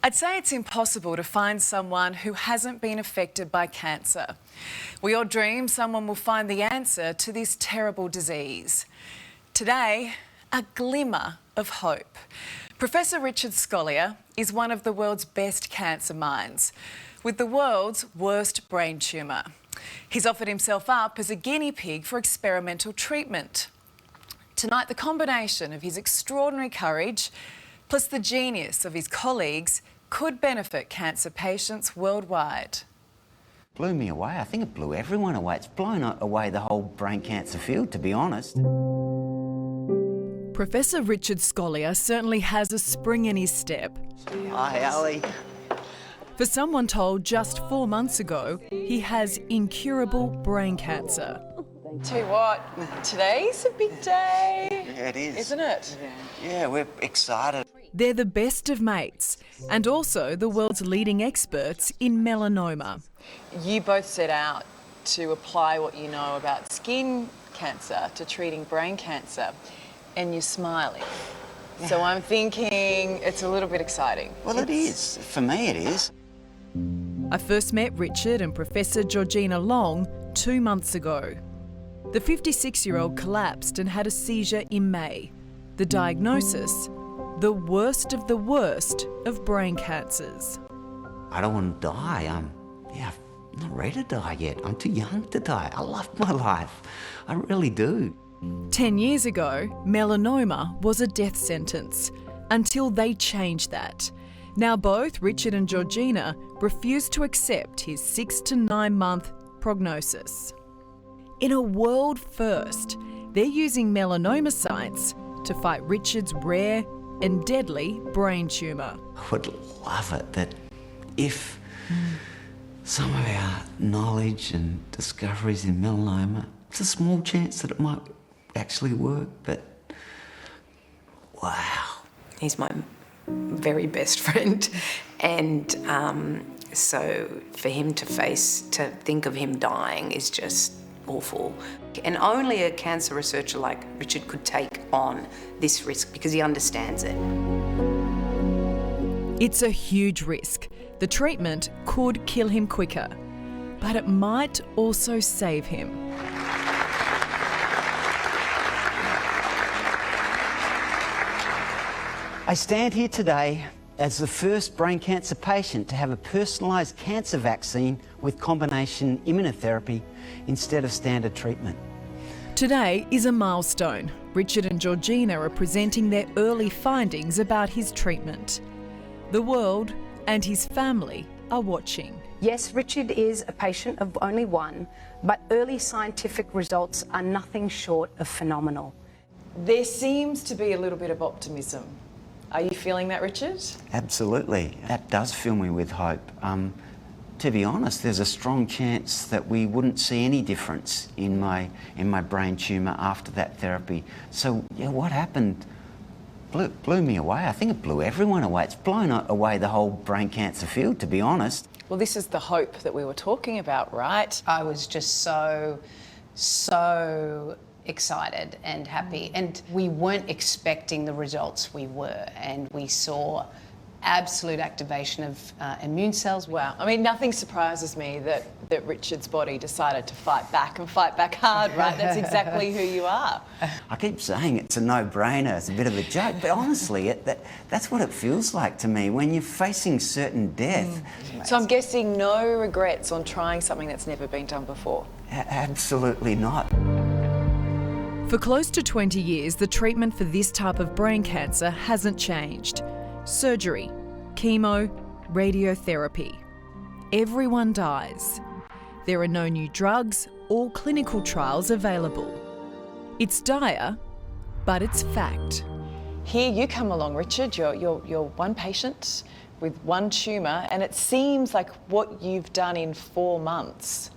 I'd say it's impossible to find someone who hasn't been affected by cancer. We all dream someone will find the answer to this terrible disease. Today, a glimmer of hope. Professor Richard Scolyer is one of the world's best cancer minds, with the world's worst brain tumour. He's offered himself up as a guinea pig for experimental treatment. Tonight, the combination of his extraordinary courage plus the genius of his colleagues could benefit cancer patients worldwide. Blew me away. I think it blew everyone away. It's blown away the whole brain cancer field, to be honest. Professor Richard Scolyer certainly has a spring in his step. Hi, Ali. For someone told just 4 months ago he has incurable brain cancer. Tell you what, today's a big day. Yeah, it is. Isn't it? Yeah, we're excited. They're the best of mates and also the world's leading experts in melanoma. You both set out to apply what you know about skin cancer to treating brain cancer, and you're smiling. Yeah. So I'm thinking it's a little bit exciting. Well, it is. For me, it is. I first met Richard and Professor Georgina Long 2 months ago. The 56-year-old collapsed and had a seizure in May. The diagnosis, the worst of brain cancers. I don't want to die. I'm not ready to die yet. I'm too young to die. I love my life. I really do. 10 years ago, melanoma was a death sentence, until they changed that. Now both Richard and Georgina refuse to accept his 6 to 9 month prognosis. In a world first, they're using melanoma science to fight Richard's rare and deadly brain tumour. I would love it that if some of our knowledge and discoveries in melanoma, it's a small chance that it might actually work, but wow. He's my very best friend, and so for him to think of him dying is just awful. And only a cancer researcher like Richard could take on this risk because he understands it. It's a huge risk. The treatment could kill him quicker, but it might also save him. I stand here today as the first brain cancer patient to have a personalised cancer vaccine with combination immunotherapy instead of standard treatment. Today is a milestone. Richard and Georgina are presenting their early findings about his treatment. The world and his family are watching. Yes, Richard is a patient of only one, but early scientific results are nothing short of phenomenal. There seems to be a little bit of optimism. Are you feeling that, Richard? Absolutely. That does fill me with hope. To be honest, there's a strong chance that we wouldn't see any difference in my brain tumour after that therapy. So, yeah, what happened blew me away. I think it blew everyone away. It's blown away the whole brain cancer field, to be honest. Well, this is the hope that we were talking about, right? I was just so excited and happy, and we weren't expecting the results we were, and we saw absolute activation of immune cells. Wow. I mean, nothing surprises me that Richard's body decided to fight back and fight back hard, right? That's exactly who you are. I keep saying it's a no-brainer, it's a bit of a joke, but honestly, that's what it feels like to me when you're facing certain death. So I'm guessing no regrets on trying something that's never been done before? Absolutely not. For close to 20 years, the treatment for this type of brain cancer hasn't changed. Surgery, chemo, radiotherapy. Everyone dies. There are no new drugs or clinical trials available. It's dire, but it's fact. Here you come along, Richard. You're one patient with one tumour, and it seems like what you've done in 4 months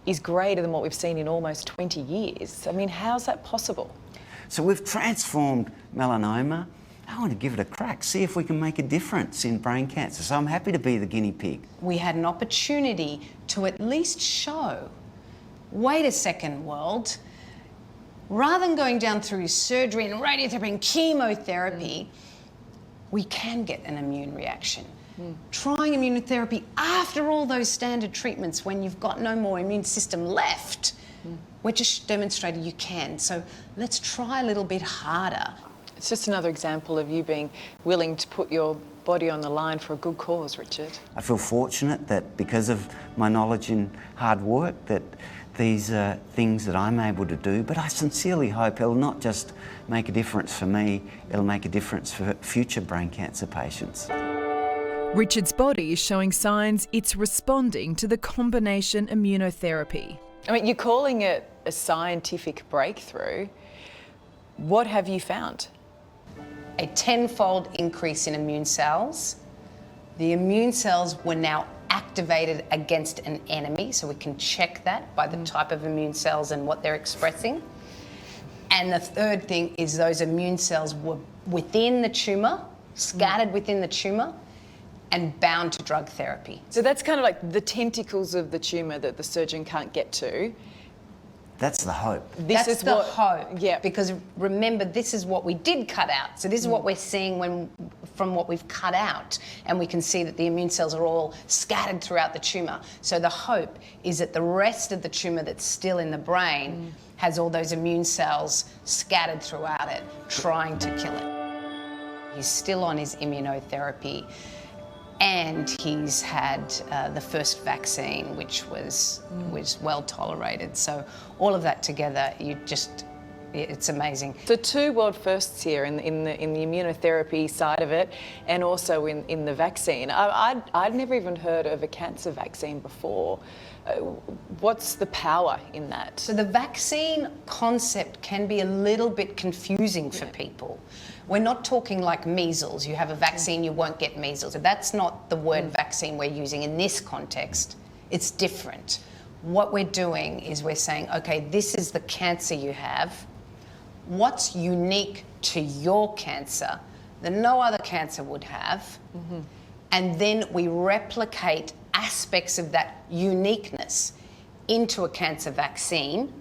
is greater than what we've seen in almost 20 years. I mean, how's that possible? So we've transformed melanoma. I want to give it a crack, see if we can make a difference in brain cancer. So I'm happy to be the guinea pig. We had an opportunity to at least show, wait a second, world, rather than going down through surgery and radiotherapy and chemotherapy, we can get an immune reaction. Trying immunotherapy after all those standard treatments when you've got no more immune system left, we're just demonstrating you can. So let's try a little bit harder. It's just another example of you being willing to put your body on the line for a good cause, Richard. I feel fortunate that because of my knowledge and hard work that these are things that I'm able to do, but I sincerely hope it'll not just make a difference for me, it'll make a difference for future brain cancer patients. Richard's body is showing signs it's responding to the combination immunotherapy. I mean, you're calling it a scientific breakthrough. What have you found? A 10-fold increase in immune cells. The immune cells were now activated against an enemy, so we can check that by the type of immune cells and what they're expressing. And the third thing is those immune cells were within the tumour, scattered within the tumour, and bound to drug therapy. So that's kind of like the tentacles of the tumour that the surgeon can't get to. That's the hope. That's the hope. Yeah. Because remember, this is what we did cut out. So this is what we're seeing from what we've cut out. And we can see that the immune cells are all scattered throughout the tumour. So the hope is that the rest of the tumour that's still in the brain has all those immune cells scattered throughout it, trying to kill it. He's still on his immunotherapy. And he's had the first vaccine, which was well tolerated. So all of that together, it's amazing. So 2 world firsts here in the immunotherapy side of it, and also in the vaccine. I'd never even heard of a cancer vaccine before. What's the power in that? So the vaccine concept can be a little bit confusing for people. We're not talking like measles. You have a vaccine, you won't get measles. That's not the word vaccine we're using in this context. It's different. What we're doing is we're saying, okay, this is the cancer you have. What's unique to your cancer that no other cancer would have? And then we replicate aspects of that uniqueness into a cancer vaccine,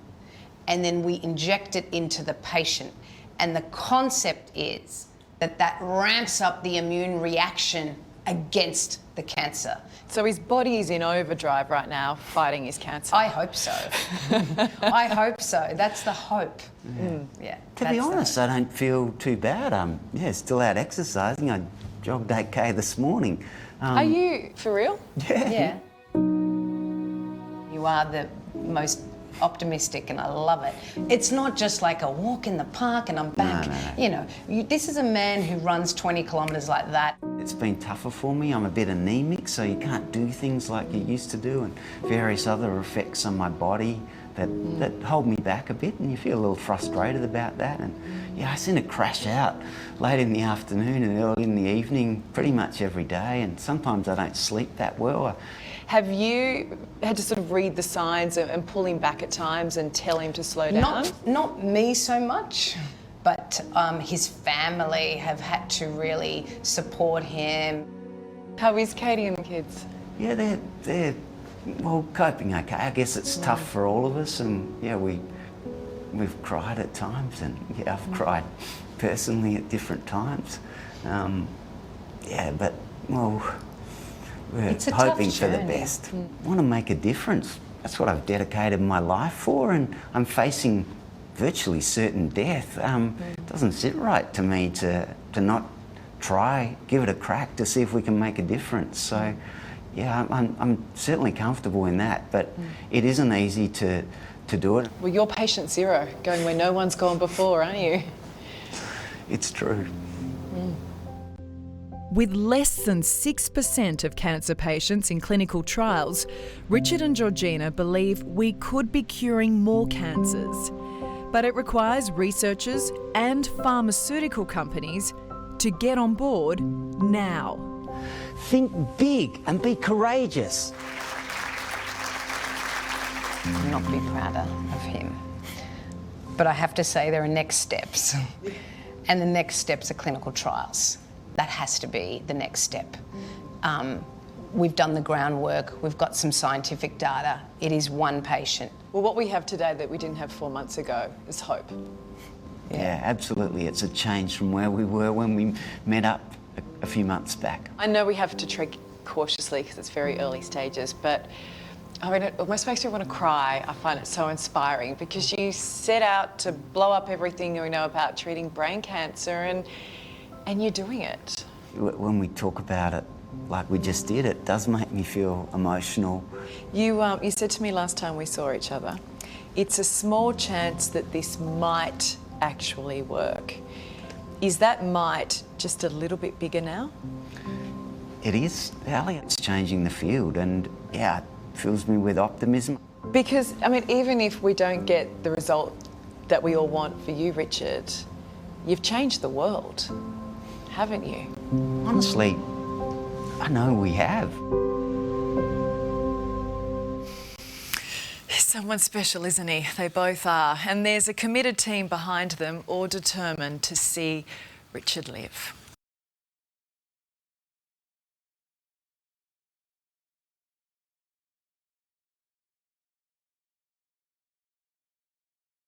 and then we inject it into the patient. And the concept is that ramps up the immune reaction against the cancer. So his body is in overdrive right now, fighting his cancer. I hope so. I hope so. That's the hope. Yeah. To be honest, I don't feel too bad. Still out exercising. I jogged 8K this morning. Are you for real? Yeah. You are the most optimistic, and I love it. It's not just like a walk in the park and I'm back. No. You know, this is a man who runs 20 kilometres like that. It's been tougher for me. I'm a bit anemic, so you can't do things like you used to do, and various other effects on my body that hold me back a bit, and you feel a little frustrated about that. And I seem to crash out late in the afternoon and early in the evening pretty much every day, and sometimes I don't sleep that well. Have you had to sort of read the signs and pull him back at times and tell him to slow down? Not me so much, but his family have had to really support him. How is Katie and the kids? Yeah, they're well, coping okay. I guess it's tough for all of us, and we've cried at times, and I've cried personally at different times. But we're hoping for the best. I want to make a difference. That's what I've dedicated my life for, and I'm facing virtually certain death. It doesn't sit right to me to not try, give it a crack to see if we can make a difference. So, I'm certainly comfortable in that, but it isn't easy to do it. Well, you're patient zero, going where no one's gone before, aren't you? It's true. With less than 6% of cancer patients in clinical trials, Richard and Georgina believe we could be curing more cancers. But it requires researchers and pharmaceutical companies to get on board now. Think big and be courageous. Could not be prouder of him. But I have to say there are next steps. And the next steps are clinical trials. That has to be the next step. We've done the groundwork, we've got some scientific data. It is one patient. Well, what we have today that we didn't have 4 months ago is hope. Yeah, absolutely. It's a change from where we were when we met up a few months back. I know we have to tread cautiously because it's very early stages, but I mean, it almost makes me want to cry. I find it so inspiring because you set out to blow up everything we know about treating brain cancer and you're doing it. When we talk about it like we just did, it does make me feel emotional. You said to me last time we saw each other, it's a small chance that this might actually work. Is that might just a little bit bigger now? It is, Ali. It's changing the field, and yeah, it fills me with optimism. Because, I mean, even if we don't get the result that we all want for you, Richard, you've changed the world, haven't you? Honestly, I know we have. He's someone special, isn't he? They both are. And there's a committed team behind them, all determined to see Richard live.